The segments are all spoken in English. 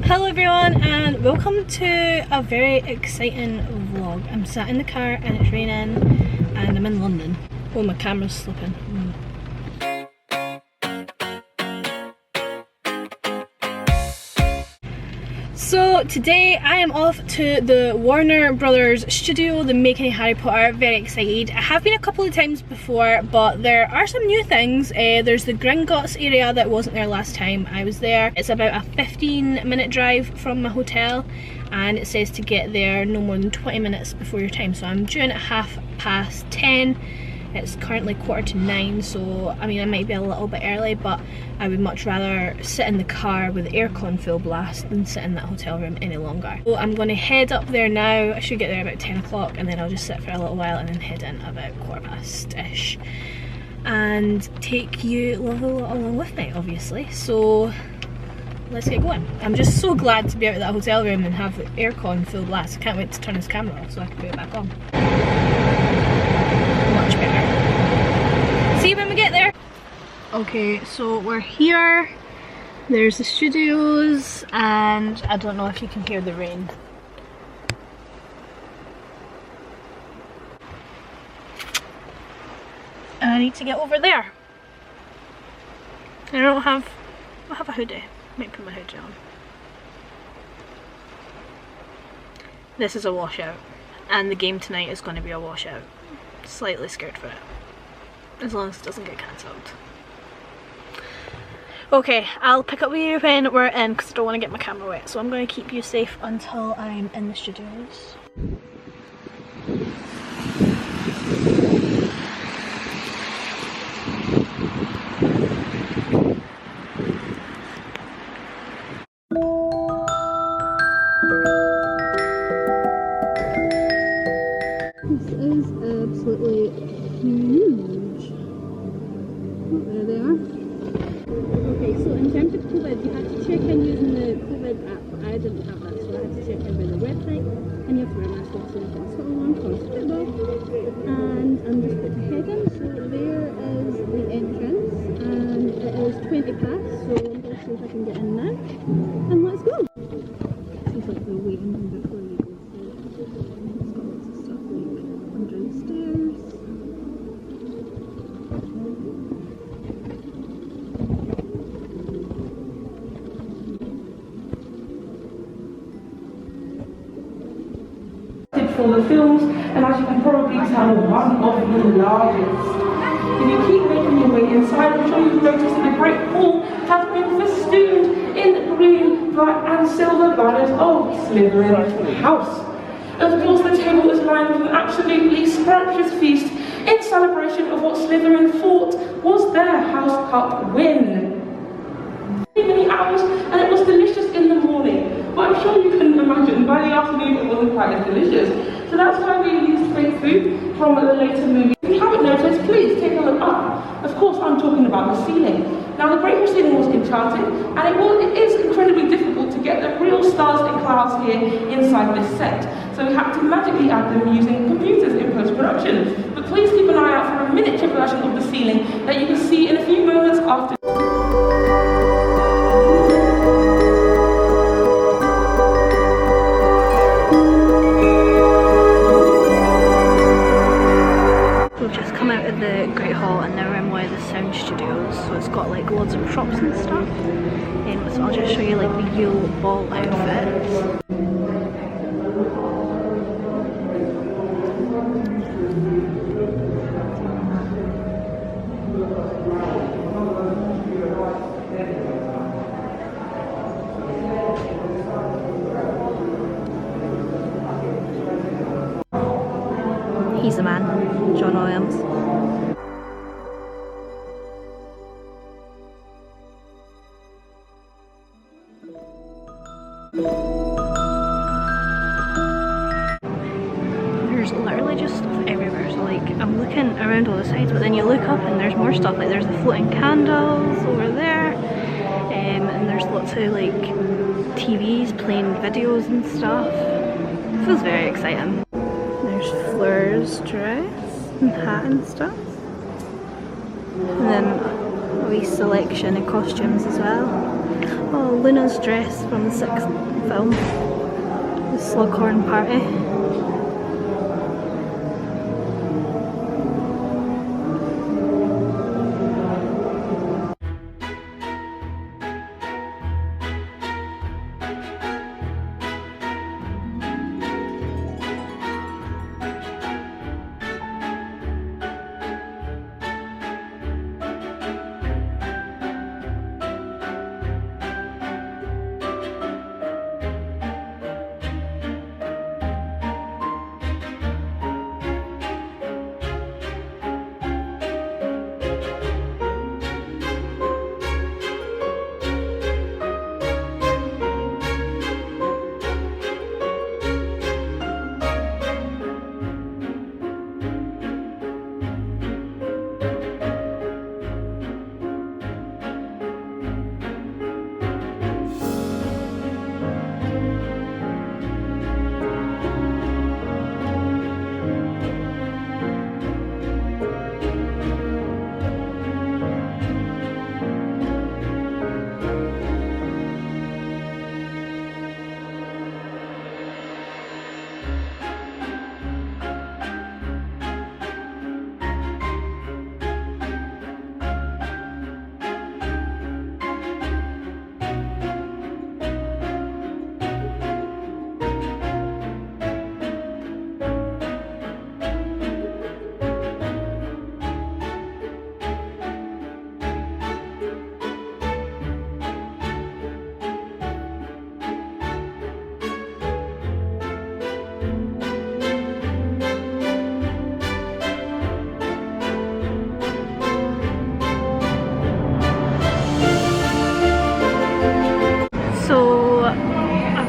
Hello everyone and welcome to a very exciting vlog. I'm sat in the car and it's raining and I'm in London. Oh, my camera's slipping. So today I am off to the Warner Brothers studio, the making of Harry Potter. Very excited. I have been a couple of times before, but there are some new things. There's the Gringotts area that wasn't there last time I was there. It's about a 15-minute drive from my hotel, and it says to get there no more than 20 minutes before your time. So I'm due in at 10:30. It's currently 9:15, so I mean I might be a little bit early, but I would much rather sit in the car with the aircon full blast than sit in that hotel room any longer. So I'm going to head up there now. I should get there about 10 o'clock and then I'll just sit for a little while and then head in about 15:15-ish and take you along with me, obviously. So let's get going. I'm just so glad to be out of that hotel room and have the aircon full blast. I can't wait to turn this camera off so I can put it back on. Much better. See you when we get there. Okay, so we're here. There's the studios and I don't know if you can hear the rain. And I need to get over there. I don't have a hoodie. Might put my hoodie on. This is a washout and the game tonight is going to be a washout. Slightly scared for it, as long as it doesn't get cancelled. Okay, I'll pick up with you when we're in because I don't want to get my camera wet, so I'm going to keep you safe until I'm in the studios. This is absolutely huge. Oh, there they are. Okay, so in terms of COVID, you have to check in using the COVID app. I didn't have that, so I had to check in by the website. And you have to wear a mask also in hospital on comfortable. And I'm just about to head in. So there is the entrance, and it is 20 past. So I'm going to see if I can get in now. And let's go. Seems like the waiting room before you go. For the films, and as you can probably tell, one of the largest. If you keep making your way inside, I'm sure you've noticed that the Great Hall has been festooned in green, black and silver banners of Slytherin House. Of course, the table is lined with an absolutely scrumptious feast in celebration of what Slytherin thought was their House Cup win. Many hours, and it was delicious in the morning. But I'm sure you can imagine by the afternoon it wasn't quite as delicious. So that's why we used fake food from the later movie. If you haven't noticed, please take a look up. Of course, I'm talking about the ceiling. Now, the Great Hall ceiling was enchanted, and it is incredibly difficult to get the real stars and clouds here inside this set. So we had to magically add them using computers in post-production. But please keep an eye out for a miniature version of the ceiling that you can see in a few moments after. The Great Hall, and now we're in one of the sound studios, so it's got like loads of props and stuff. So I'll just show you like the Yule Ball outfits. He's the man, John Williams. There's literally just stuff everywhere, so like I'm looking around all the sides, but then you look up and there's more stuff. Like there's the floating candles over there, and there's lots of like TVs playing videos and stuff. It feels very exciting. There's Fleur's dress and hat and stuff, and then a wee selection of costumes as well. Oh, Luna's dress from the 6th film, the Slughorn Party.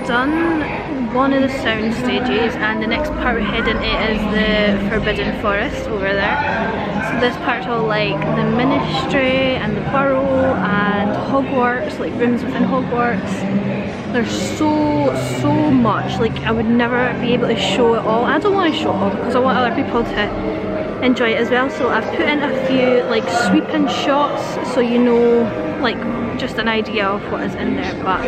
Done one of the sound stages, and the next part we're heading to is the Forbidden Forest over there. So this part's all like the Ministry and the Burrow and Hogwarts, like rooms within Hogwarts. There's so much, like I would never be able to show it all. I don't want to show it all because I want other people to enjoy it as well. So I've put in a few like sweeping shots so you know like just an idea of what is in there, but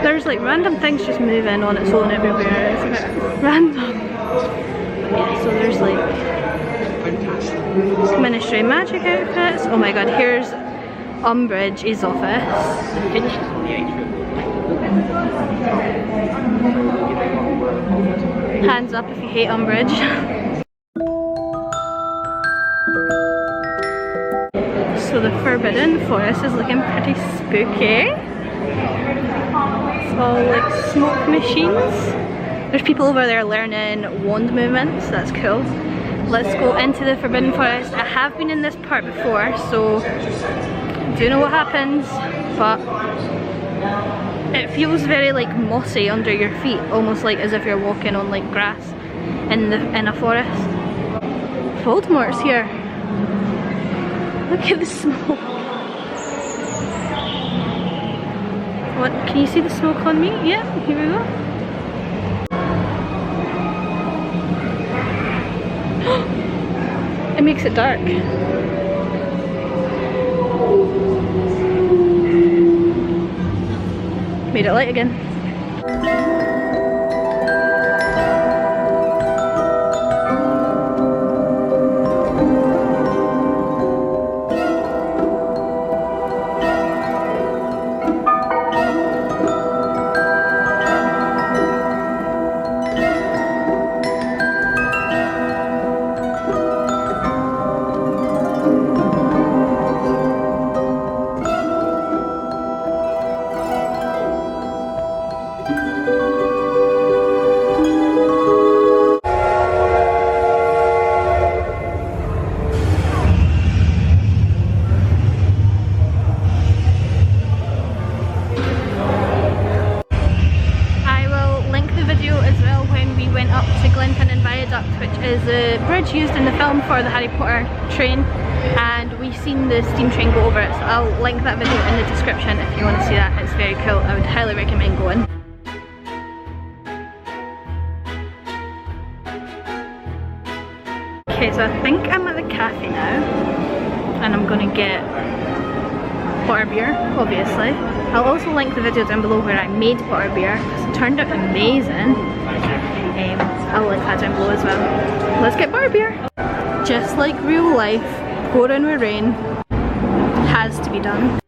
there's like random things just moving on its own everywhere. It's a bit random. But yeah, so there's like Ministry magic outfits. Oh my god, here's Umbridge's office. Hands up if you hate Umbridge. So the Forbidden Forest is looking pretty spooky. It's all like smoke machines. There's people over there learning wand movements, that's cool. Let's go into the Forbidden Forest. I have been in this part before, so I do know what happens, but it feels very like mossy under your feet, almost like as if you're walking on like grass in a forest. Voldemort's here. Look at the smoke. What? Can you see the smoke on me? Yeah, here we go. It makes it dark. Made it light again. Which is the bridge used in the film for the Harry Potter train, and we've seen the steam train go over it, so I'll link that video in the description if you want to see that. It's very cool. I would highly recommend going. Okay, so I think I'm at the cafe now and I'm gonna get butterbeer, obviously. I'll also link the video down below where I made butterbeer because it turned out amazing. I'll link that down below as well. Let's get butterbeer. Just like real life, pouring with rain has to be done.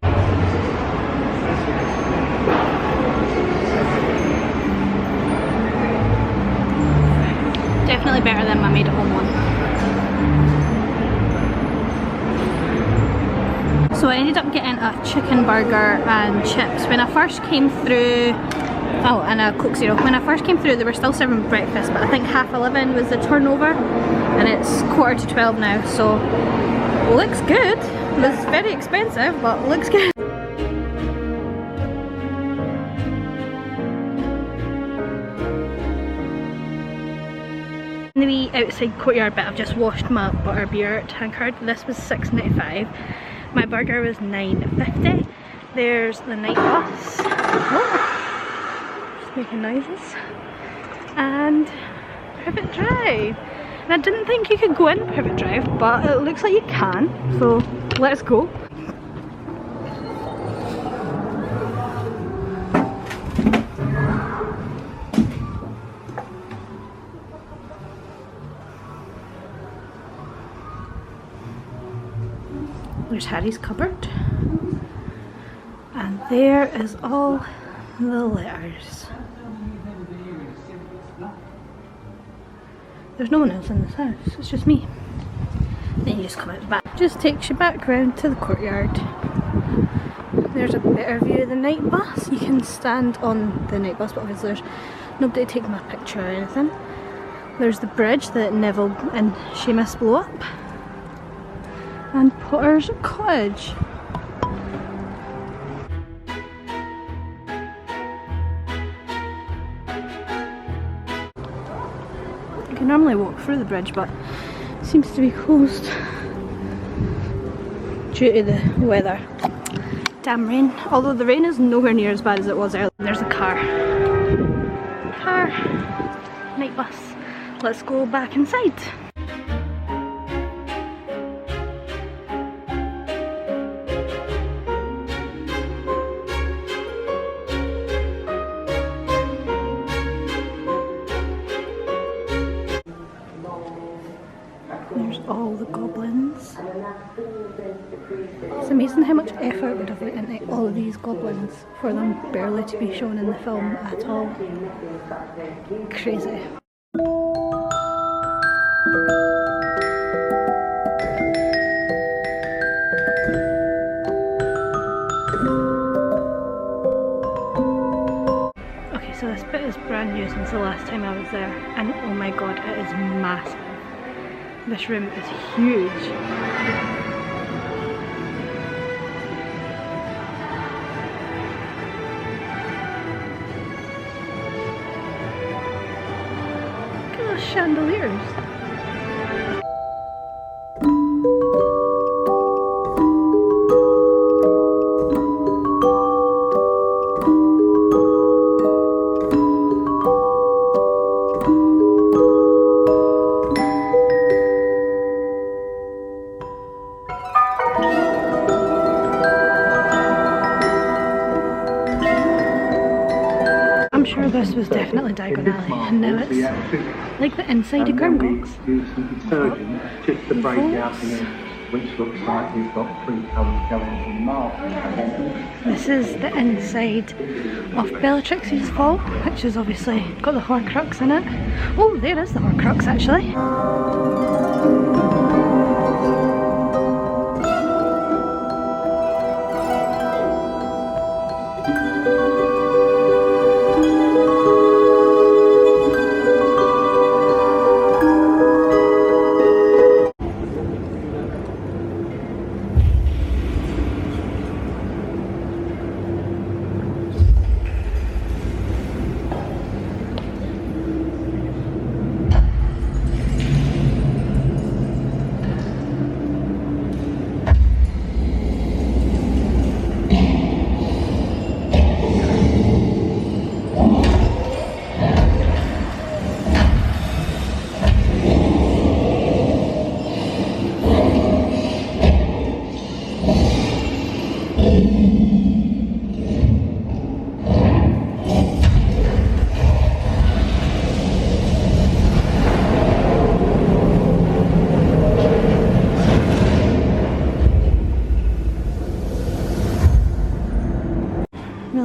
Definitely better than my made at home one. So I ended up getting a chicken burger and chips. When I first came through, oh, and a Coke Zero. When I first came through they were still serving breakfast, but I think 11:30 was the turnover and it's 11:45 now, so looks good. It was very expensive, but looks good. In the wee outside courtyard bit, I've just washed my butterbeer tankard. This was £6.95. My burger was £9.50. There's the night bus. Oh, just making noises. And Privet Drive. And I didn't think you could go in Privet Drive, but it looks like you can. So let's go. There's Harry's cupboard, and there is all the letters. There's no one else in this house, it's just me. Then you just come out the back. Just takes you back round to the courtyard. There's a better view of the night bus. You can stand on the night bus, but obviously there's nobody to take my picture or anything. There's the bridge that Neville and Seamus blew up. And Potter's Cottage. You can normally walk through the bridge, but it seems to be closed due to the weather. Damn rain. Although the rain is nowhere near as bad as it was earlier. There's a car. Night bus. Let's go back inside. There's all the goblins. It's amazing how much effort would have went into all of these goblins for them barely to be shown in the film at all. Crazy. Okay, so this bit is brand new since the last time I was there, and oh my god, it is massive. This room is huge. Look at those chandeliers. I'm sure this was definitely Diagon Alley, and now it's like the inside of Grimgox. Just to break out in which looks like we've got 3 colours going from March. This is the inside of Bellatrix's vault, which has obviously got the Horcrux in it. Oh, there is the Horcrux actually.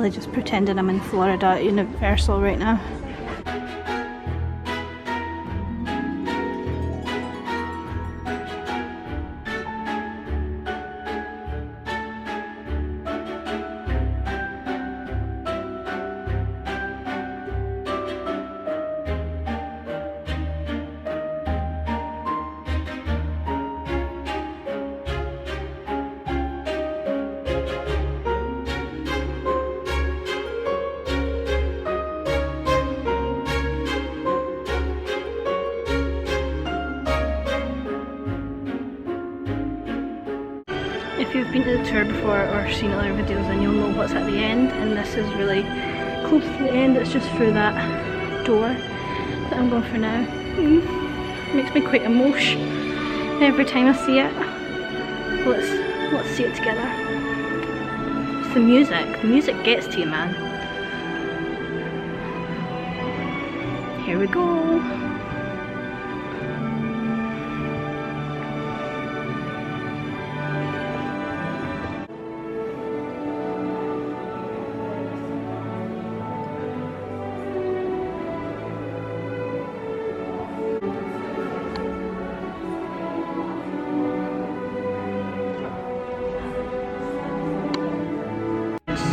literally just pretending I'm in Florida at Universal right now. If you've been to the tour before or seen other videos, then you'll know what's at the end, and this is really close to the end. It's just through that door that I'm going for now. Makes me quite emotional every time I see it. Let's see it together. It's the music. The music gets to you, man. Here we go.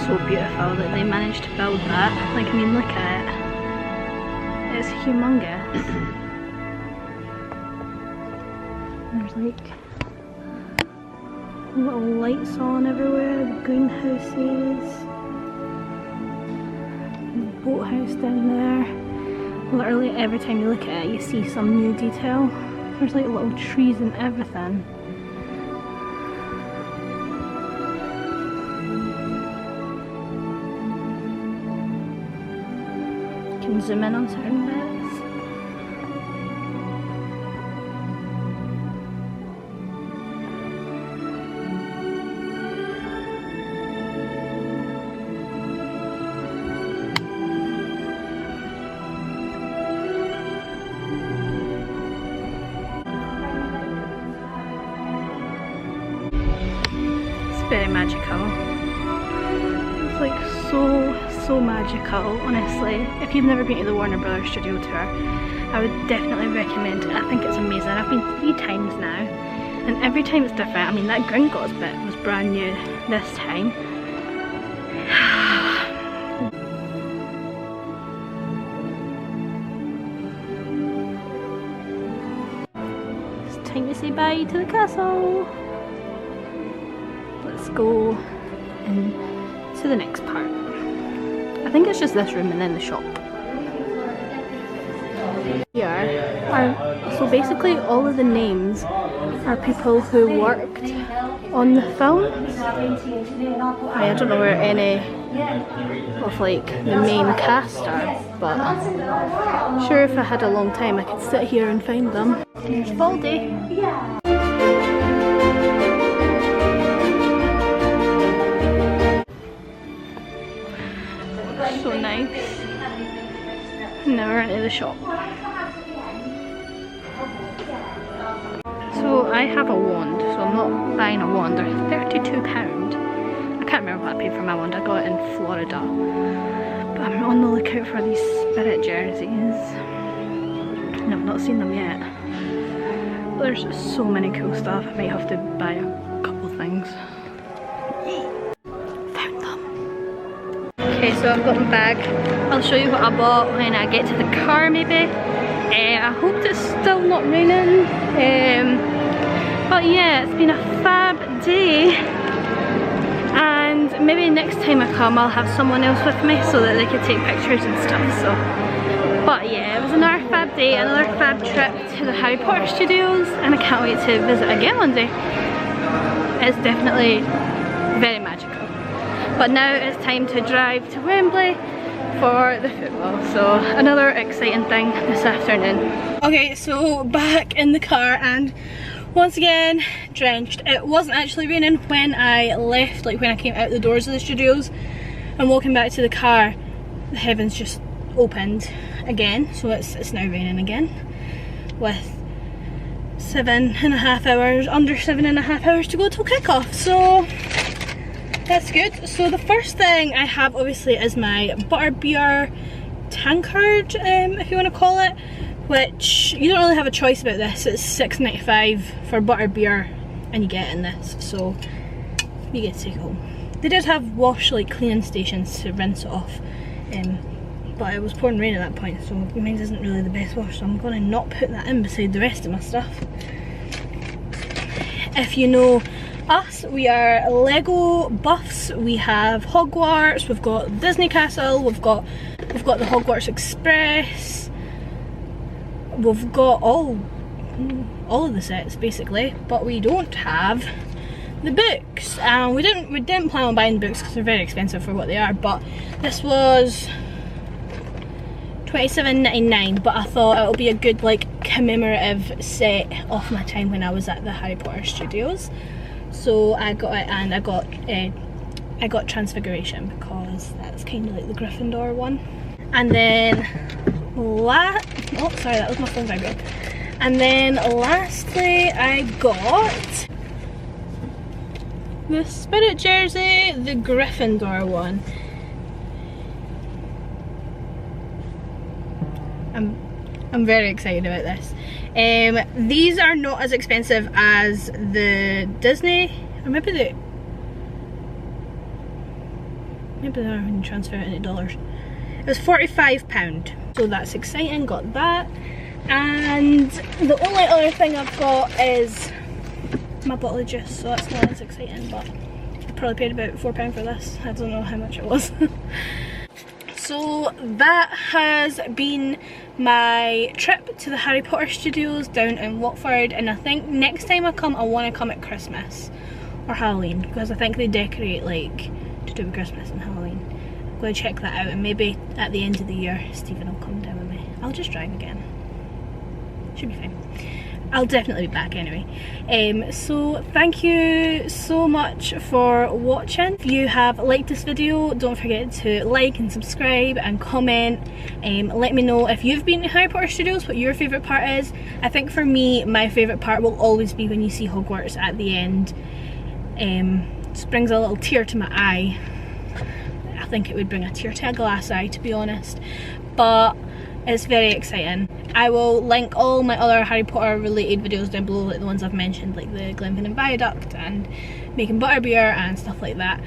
So beautiful that they managed to build that. Like, I mean, look at it. It's humongous. There's like little lights on everywhere, the greenhouses, the boathouse down there. Literally every time you look at it, you see some new detail. There's like little trees and everything. Can zoom in on certain bits. It's very magical. It's like so magical, honestly. If you've never been to the Warner Brothers studio tour, I would definitely recommend it. I think it's amazing. I've been 3 times now, and every time it's different. I mean, that Gringotts bit was brand new this time. It's time to say bye to the castle. Let's go into the next part. I think it's just this room and then the shop. So basically all of the names are people who worked on the film. I don't know where any of like the main cast are, but sure, if I had a long time I could sit here and find them. There's Baldy. So nice. Now we're into the shop. So I have a wand, so I'm not buying a wand. They're £32. I can't remember what I paid for my wand. I got it in Florida. But I'm on the lookout for these Spirit jerseys. And I've not seen them yet. But there's just so many cool stuff. I might have to buy a couple things. Found them. Okay, so I've got my bag. I'll show you what I bought when I get to the car maybe. I hope it's still not raining. But yeah, it's been a fab day. And maybe next time I come I'll have someone else with me so that they can take pictures and stuff. So, but yeah, it was another fab day, another fab trip to the Harry Potter studios, and I can't wait to visit again one day. It's definitely very magical. But now it's time to drive to Wembley for the football, so another exciting thing this afternoon. Okay, so back in the car and once again drenched. It wasn't actually raining when I left, like when I came out the doors of the studios, and walking back to the car the heavens just opened again, so it's now raining again with 7.5 hours, under 7.5 hours to go till kickoff. So That's good. So the first thing I have obviously is my butterbeer tankard, if you want to call it, which you don't really have a choice about this. It's $6.95 for butterbeer and you get it in this, so you get to take it home. They did have wash, like cleaning stations to rinse it off, but it was pouring rain at that point, so mine isn't really the best wash, so I'm going to not put that in beside the rest of my stuff. If you know us, we are Lego buffs. We have Hogwarts, we've got Disney Castle, we've got the Hogwarts Express, we've got all of the sets basically, but we don't have the books. We didn't plan on buying the books because they're very expensive for what they are, but this was $27.99, but I thought it would be a good like commemorative set of my time when I was at the Harry Potter Studios. So I got it, and I got Transfiguration because that's kind of like the Gryffindor one. And then oh sorry, that was my phone vibrating. And then lastly I got the Spirit jersey, the Gryffindor one. I'm very excited about this. These are not as expensive as the Disney, or maybe they are when you transfer it into dollars. It was £45, so that's exciting, got that. And the only other thing I've got is my bottle of juice, so that's not as exciting, but I probably paid about £4 for this. I don't know how much it was. So that has been my trip to the Harry Potter Studios down in Watford, and I think next time I come I want to come at Christmas or Halloween, because I think they decorate like to do with Christmas and Halloween. I'm going to check that out, and maybe at the end of the year Stephen will come down with me. I'll just drive again. Should be fine. I'll definitely be back anyway. So thank you so much for watching. If you have liked this video, don't forget to like and subscribe and comment. Let me know if you've been to Harry Potter Studios, what your favourite part is. I think for me, my favourite part will always be when you see Hogwarts at the end. Just brings a little tear to my eye. I think it would bring a tear to a glass eye, to be honest. But it's very exciting. I will link all my other Harry Potter related videos down below, like the ones I've mentioned, like the Glenfinnan Viaduct and making butterbeer and stuff like that.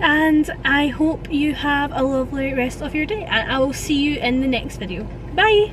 And I hope you have a lovely rest of your day, and I will see you in the next video. Bye!